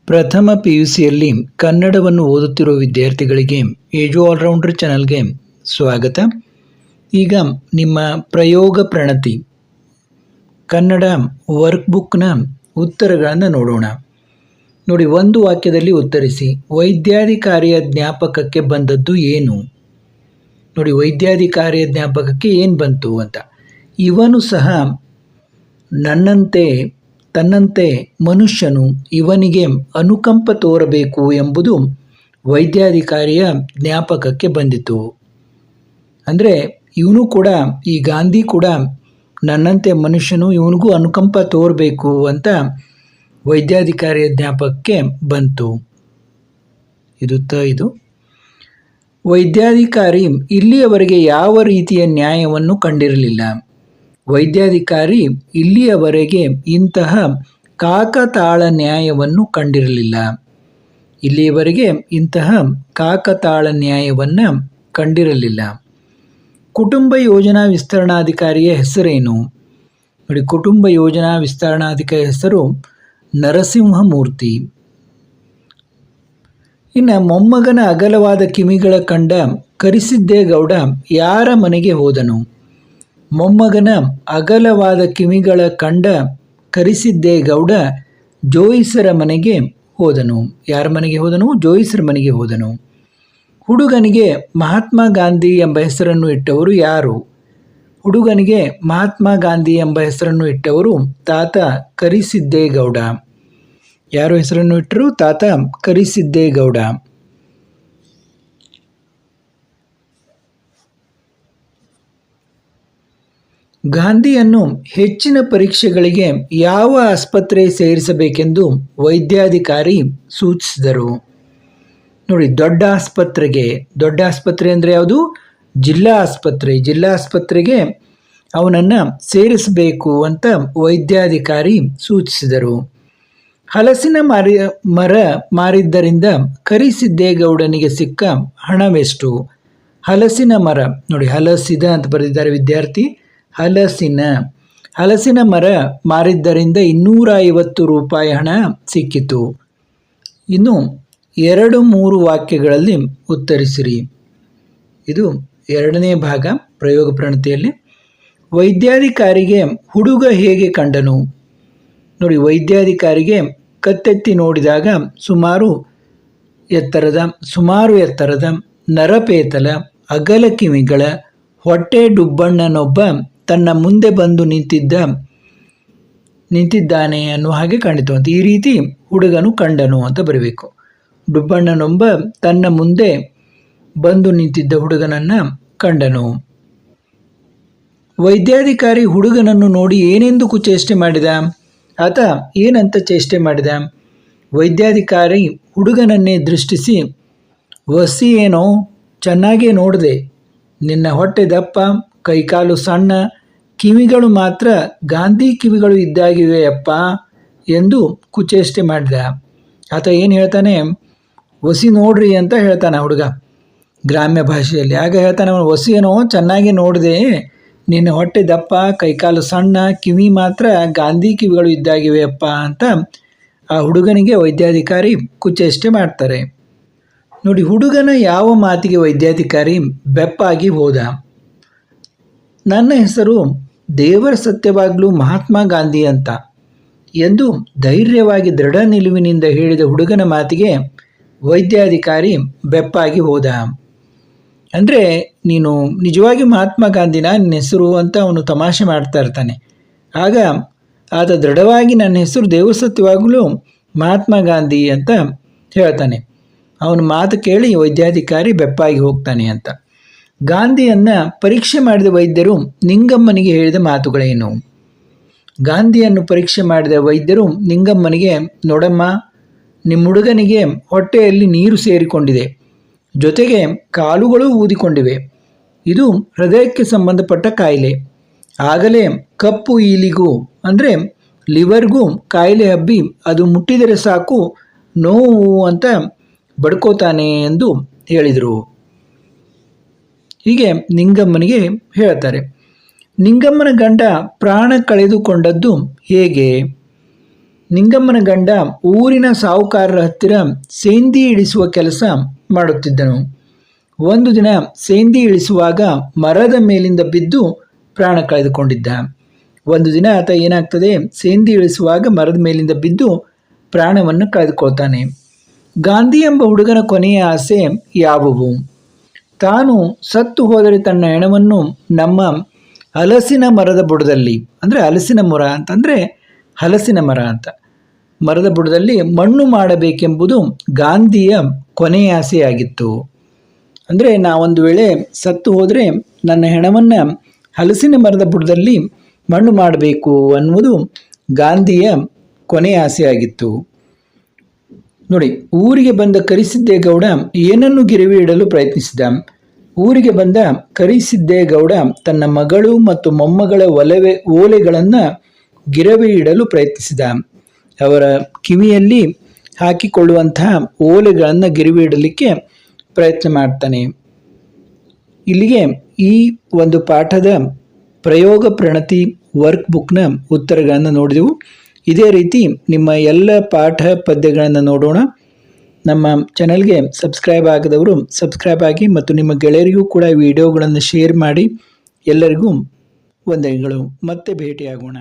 ಪ್ರಥಮ PUCಯಲ್ಲಿ ಕನ್ನಡವನ್ನು ಓದುತ್ತಿರುವ ವಿದ್ಯಾರ್ಥಿಗಳಿಗೆ ಏಜು ಆಲ್ರೌಂಡರ್ ಚಾನಲ್ಗೆ ಸ್ವಾಗತ. ಈಗ ನಿಮ್ಮ ಪ್ರಯೋಗ ಪ್ರಣತಿ ಕನ್ನಡ ವರ್ಕ್ಬುಕ್ನ ಉತ್ತರಗಳನ್ನು ನೋಡೋಣ. ನೋಡಿ, ಒಂದು ವಾಕ್ಯದಲ್ಲಿ ಉತ್ತರಿಸಿ. ವೈದ್ಯಾಧಿಕಾರಿಯ ಜ್ಞಾಪಕಕ್ಕೆ ಬಂದದ್ದು ಏನು? ನೋಡಿ, ವೈದ್ಯಾಧಿಕಾರಿಯ ಜ್ಞಾಪಕಕ್ಕೆ ಏನು ಬಂತು ಅಂತ. ಇವನು ಸಹ ತನ್ನಂತೆ ಮನುಷ್ಯನು, ಇವನಿಗೆ ಅನುಕಂಪ ತೋರಬೇಕು ಎಂಬುದು ವೈದ್ಯಾಧಿಕಾರಿಯ ಜ್ಞಾಪಕಕ್ಕೆ ಬಂದಿತು. ಅಂದರೆ ಇವನು ಕೂಡ, ಈ ಗಾಂಧಿ ಕೂಡ ನನ್ನಂತೆ ಮನುಷ್ಯನು, ಇವನಿಗೂ ಅನುಕಂಪ ತೋರಬೇಕು ಅಂತ ವೈದ್ಯಾಧಿಕಾರಿಯ ಜ್ಞಾಪಕಕ್ಕೆ ಬಂತು. ಇದು ವೈದ್ಯಾಧಿಕಾರಿ ಇಲ್ಲಿಯವರೆಗೆ ಯಾವ ರೀತಿಯ ನ್ಯಾಯವನ್ನು ಕಂಡಿರಲಿಲ್ಲ. ವೈದ್ಯಾಧಿಕಾರಿ ಇಲ್ಲಿಯವರೆಗೆ ಇಂತಹ ಕಾಕತಾಳ ನ್ಯಾಯವನ್ನು ಕಂಡಿರಲಿಲ್ಲ. ಕುಟುಂಬ ಯೋಜನಾ ವಿಸ್ತರಣಾಧಿಕಾರಿಯ ಹೆಸರೇನು? ನೋಡಿ, ಕುಟುಂಬ ಯೋಜನಾ ವಿಸ್ತರಣಾಧಿಕಾರಿಯ ಹೆಸರು ನರಸಿಂಹಮೂರ್ತಿ. ಇನ್ನು ಮೊಮ್ಮಗನ ಅಗಲವಾದ ಕಿವಿಗಳ ಕಂಡ ಕರಿಸಿದ್ದೇಗೌಡ ಯಾರ ಮನೆಗೆ ಹೋದನು? ಮೊಮ್ಮಗನ ಅಗಲವಾದ ಕಿವಿಗಳ ಕಂಡ ಕರಿಸಿದ್ದೇಗೌಡ ಜೋಯಿಸರ ಮನೆಗೆ ಹೋದನು. ಯಾರ ಮನೆಗೆ ಹೋದನು? ಜೋಯಿಸರ ಮನೆಗೆ ಹೋದನು. ಹುಡುಗನಿಗೆ ಮಹಾತ್ಮ ಗಾಂಧಿ ಎಂಬ ಹೆಸರನ್ನು ಇಟ್ಟವರು ಯಾರು? ಹುಡುಗನಿಗೆ ಮಹಾತ್ಮ ಗಾಂಧಿ ಎಂಬ ಹೆಸರನ್ನು ಇಟ್ಟವರು ತಾತ ಕರಿಸಿದ್ದೇಗೌಡ. ಯಾರು ಹೆಸರನ್ನು ಇಟ್ಟರು? ತಾತ ಕರಿಸಿದ್ದೇಗೌಡ. ಗಾಂಧಿಯನ್ನು ಹೆಚ್ಚಿನ ಪರೀಕ್ಷೆಗಳಿಗೆ ಯಾವ ಆಸ್ಪತ್ರೆ ಸೇರಿಸಬೇಕೆಂದು ವೈದ್ಯಾಧಿಕಾರಿ ಸೂಚಿಸಿದರು? ನೋಡಿ, ದೊಡ್ಡ ಆಸ್ಪತ್ರೆ ಅಂದರೆ ಯಾವುದು? ಜಿಲ್ಲಾ ಆಸ್ಪತ್ರೆಗೆ ಅವನನ್ನು ಸೇರಿಸಬೇಕು ಅಂತ ವೈದ್ಯಾಧಿಕಾರಿ ಸೂಚಿಸಿದರು. ಹಲಸಿನ ಮರ ಮಾರಿದ್ದರಿಂದ ಕರಿಸಿದ್ದೇಗೌಡನಿಗೆ ಸಿಕ್ಕ ಹಣವೆಷ್ಟು? ಹಲಸಿನ ಮರ, ನೋಡಿ, ಹಲಸಿದ ಅಂತ ಬರೆದಿದ್ದಾರೆ ವಿದ್ಯಾರ್ಥಿ. ಹಲಸಿನ ಮರ ಮಾರಿದ್ದರಿಂದ 250 ರೂಪಾಯಿ ಹಣ ಸಿಕ್ಕಿತು. ಇನ್ನು 2-3 ವಾಕ್ಯಗಳಲ್ಲಿ ಉತ್ತರಿಸಿರಿ. ಇದು ಎರಡನೇ ಭಾಗ ಪ್ರಯೋಗ ಪ್ರಣತಿಯಲ್ಲಿ. ವೈದ್ಯಾಧಿಕಾರಿಗೆ ಹುಡುಗ ಹೇಗೆ ಕಂಡನು? ನೋಡಿ, ವೈದ್ಯಾಧಿಕಾರಿಗೆ ಕತ್ತೆತ್ತಿ ನೋಡಿದಾಗ ಸುಮಾರು ಎತ್ತರದ ನರಪೇತಲ ಅಗಲ ಕಿವಿಗಳ ಹೊಟ್ಟೆ ಡುಬ್ಬಣ್ಣನೊಬ್ಬ ತನ್ನ ಮುಂದೆ ಬಂದು ನಿಂತಿದ್ದಾನೆ ಅನ್ನುವ ಹಾಗೆ ಕಂಡಿತು ಅಂತ. ಈ ರೀತಿ ಹುಡುಗನು ಕಂಡನು ಅಂತ ಬರಬೇಕು. ಡುಬ್ಬಣ್ಣನೊಬ್ಬ ತನ್ನ ಮುಂದೆ ಬಂದು ನಿಂತಿದ್ದ ಹುಡುಗನನ್ನು ಕಂಡನು. ವೈದ್ಯಾಧಿಕಾರಿ ಹುಡುಗನನ್ನು ನೋಡಿ ಏನೆಂದು ಕುಚೇಷ್ಟೆ ಮಾಡಿದ? ಆತ ಏನಂತ ಚೇಷ್ಟೆ ಮಾಡಿದ? ವೈದ್ಯಾಧಿಕಾರಿ ಹುಡುಗನನ್ನೇ ದೃಷ್ಟಿಸಿ, ವಸಿ ಏನೋ ಚೆನ್ನಾಗೇ ನೋಡಿದೆ, ನಿನ್ನ ಹೊಟ್ಟೆ ದಪ್ಪ, ಕೈಕಾಲು ಸಣ್ಣ, ಕಿವಿಗಳು ಮಾತ್ರ ಗಾಂಧಿ ಕಿವಿಗಳು ಇದ್ದಾಗಿವೆಯಪ್ಪ ಎಂದು ಕುಚೇಷ್ಟೆ ಮಾಡಿದ. ಆತ ಏನು ಹೇಳ್ತಾನೆ? ವಸಿ ನೋಡ್ರಿ ಅಂತ ಹೇಳ್ತಾನೆ ಹುಡುಗ ಗ್ರಾಮ್ಯ ಭಾಷೆಯಲ್ಲಿ. ಆಗ ಹೇಳ್ತಾನೆ, ವಸಿ ಏನೋ ಚೆನ್ನಾಗಿ ನೋಡಿದೆ, ನಿನ್ನ ಹೊಟ್ಟೆ ದಪ್ಪ, ಕೈಕಾಲು ಸಣ್ಣ, ಕಿವಿ ಮಾತ್ರ ಗಾಂಧಿ ಕಿವಿಗಳು ಇದ್ದಾಗಿವೆಯಪ್ಪ ಅಂತ ಆ ಹುಡುಗನಿಗೆ ವೈದ್ಯಾಧಿಕಾರಿ ಕುಚೇಷ್ಟೆ ಮಾಡ್ತಾರೆ. ನೋಡಿ, ಹುಡುಗನ ಯಾವ ಮಾತಿಗೆ ವೈದ್ಯಾಧಿಕಾರಿ ಬೆಪ್ಪಾಗಿ ಹೋದ? ನನ್ನ ಹೆಸರು ದೇವರ ಸತ್ಯವಾಗ್ಲೂ ಮಹಾತ್ಮ ಗಾಂಧಿ ಅಂತ ಎಂದು ಧೈರ್ಯವಾಗಿ ದೃಢ ನಿಲುವಿನಿಂದ ಹೇಳಿದ ಹುಡುಗನ ಮಾತಿಗೆ ವೈದ್ಯಾಧಿಕಾರಿ ಬೆಪ್ಪಾಗಿ ಹೋದ. ಅಂದರೆ ನೀನು ನಿಜವಾಗಿ ಮಹಾತ್ಮ ಗಾಂಧಿನ ನಿನ್ನ ಹೆಸರು ಅಂತ ಅವನು ತಮಾಷೆ ಮಾಡ್ತಾ ಇರ್ತಾನೆ. ಆಗ ಆತ ದೃಢವಾಗಿ ನನ್ನ ಹೆಸರು ದೇವರ ಸತ್ಯವಾಗಲೂ ಮಹಾತ್ಮ ಗಾಂಧಿ ಅಂತ ಹೇಳ್ತಾನೆ. ಅವನ ಮಾತು ಕೇಳಿ ವೈದ್ಯಾಧಿಕಾರಿ ಬೆಪ್ಪಾಗಿ ಹೋಗ್ತಾನೆ ಅಂತ. ಗಾಂಧಿಯನ್ನು ಪರೀಕ್ಷೆ ಮಾಡಿದ ವೈದ್ಯರು ನಿಂಗಮ್ಮನಿಗೆ ಹೇಳಿದ ಮಾತುಗಳೇನು? ಗಾಂಧಿಯನ್ನು ಪರೀಕ್ಷೆ ಮಾಡಿದ ವೈದ್ಯರು ನಿಂಗಮ್ಮನಿಗೆ, ನೋಡಮ್ಮ, ನಿಮ್ಮ ಹುಡುಗನಿಗೆ ಹೊಟ್ಟೆಯಲ್ಲಿ ನೀರು ಸೇರಿಕೊಂಡಿದೆ, ಜೊತೆಗೆ ಕಾಲುಗಳು ಊದಿಕೊಂಡಿವೆ. ಇದು ಹೃದಯಕ್ಕೆ ಸಂಬಂಧಪಟ್ಟ ಕಾಯಿಲೆ. ಆಗಲೇ ಕಪ್ಪು ಈಲಿಗೂ ಅಂದರೆ ಲಿವರ್ಗೂ ಕಾಯಿಲೆ ಹಬ್ಬಿ ಅದು ಮುಟ್ಟಿದರೆ ಸಾಕು ನೋವು ಅಂತ ಬಡ್ಕೋತಾನೆ ಎಂದು ಹೇಳಿದರು. ಹೀಗೆ ನಿಂಗಮ್ಮನಿಗೆ ಹೇಳ್ತಾರೆ. ನಿಂಗಮ್ಮನ ಗಂಡ ಪ್ರಾಣ ಕಳೆದುಕೊಂಡದ್ದು ಹೇಗೆ? ನಿಂಗಮ್ಮನ ಗಂಡ ಊರಿನ ಸಾಹುಕಾರರ ಹತ್ತಿರ ಸೇಂದಿ ಇಳಿಸುವ ಕೆಲಸ ಮಾಡುತ್ತಿದ್ದನು. ಒಂದು ದಿನ ಸೇಂದಿ ಇಳಿಸುವಾಗ ಮರದ ಮೇಲಿಂದ ಬಿದ್ದು ಪ್ರಾಣ ಕಳೆದುಕೊಂಡಿದ್ದ. ಒಂದು ದಿನ ಆತ ಏನಾಗ್ತದೆ, ಸೇಂದಿ ಇಳಿಸುವಾಗ ಮರದ ಮೇಲಿಂದ ಬಿದ್ದು ಪ್ರಾಣವನ್ನು ಕಳೆದುಕೊಳ್ತಾನೆ. ಗಾಂಧಿ ಎಂಬ ಹುಡುಗನ ಕೊನೆಯ ಆಸೆ ಯಾವುವು? ತಾನು ಸತ್ತು ಹೋದರೆ ತನ್ನ ಹೆಣವನ್ನು ನಮ್ಮ ಹಲಸಿನ ಮರದ ಬುಡದಲ್ಲಿ, ಅಂದರೆ ಹಲಸಿನ ಮರ ಅಂತಂದರೆ ಹಲಸಿನ ಮರ ಅಂತ, ಮರದ ಬುಡದಲ್ಲಿ ಮಣ್ಣು ಮಾಡಬೇಕೆಂಬುದು ಗಾಂಧಿಯ ಕೊನೆಯ ಆಸೆಯಾಗಿತ್ತು. ಅಂದರೆ ನಾವೊಂದು ವೇಳೆ ಸತ್ತು ಹೋದರೆ ನನ್ನ ಹೆಣವನ್ನು ಹಲಸಿನ ಮರದ ಬುಡದಲ್ಲಿ ಮಣ್ಣು ಮಾಡಬೇಕು ಅನ್ನುವುದು ಗಾಂಧಿಯ ಕೊನೆಯ ಆಸೆಯಾಗಿತ್ತು. ನೋಡಿ, ಊರಿಗೆ ಬಂದ ಕರಿಸಿದ್ದೇಗೌಡ ಏನನ್ನು ಗಿರವಿ ಇಡಲು ಪ್ರಯತ್ನಿಸಿದ. ಊರಿಗೆ ಬಂದ ಕರಿಸಿದ್ದೇಗೌಡ ತನ್ನ ಮಗಳು ಮತ್ತು ಮೊಮ್ಮಗಳ ಓಲೆಗಳನ್ನು ಗಿರವಿ ಇಡಲು ಪ್ರಯತ್ನಿಸಿದ. ಅವರ ಕಿವಿಯಲ್ಲಿ ಹಾಕಿಕೊಳ್ಳುವಂತಹ ಓಲೆಗಳನ್ನು ಗಿರವಿ ಇಡಲಿಕ್ಕೆ ಪ್ರಯತ್ನ ಮಾಡ್ತಾನೆ. ಇಲ್ಲಿಗೆ ಈ ಒಂದು ಪಾಠದ ಪ್ರಯೋಗ ಪ್ರಣತಿ ವರ್ಕ್ ಬುಕ್ನ ಉತ್ತರಗಳನ್ನು ನೋಡಿದೆವು. ಇದೇ ರೀತಿ ನಿಮ್ಮ ಎಲ್ಲ ಪಾಠ ಪದ್ಯಗಳನ್ನು ನೋಡೋಣ. ನಮ್ಮ ಚಾನಲ್ಗೆ ಸಬ್ಸ್ಕ್ರೈಬ್ ಆಗದವರು ಸಬ್ಸ್ಕ್ರೈಬ್ ಆಗಿ ಮತ್ತು ನಿಮ್ಮ ಗೆಳೆಯರಿಗೂ ಕೂಡ ವಿಡಿಯೋಗಳನ್ನು ಶೇರ್ ಮಾಡಿ. ಎಲ್ಲರಿಗೂ ವಂದನೆಗಳು. ಮತ್ತೆ ಭೇಟಿಯಾಗೋಣ.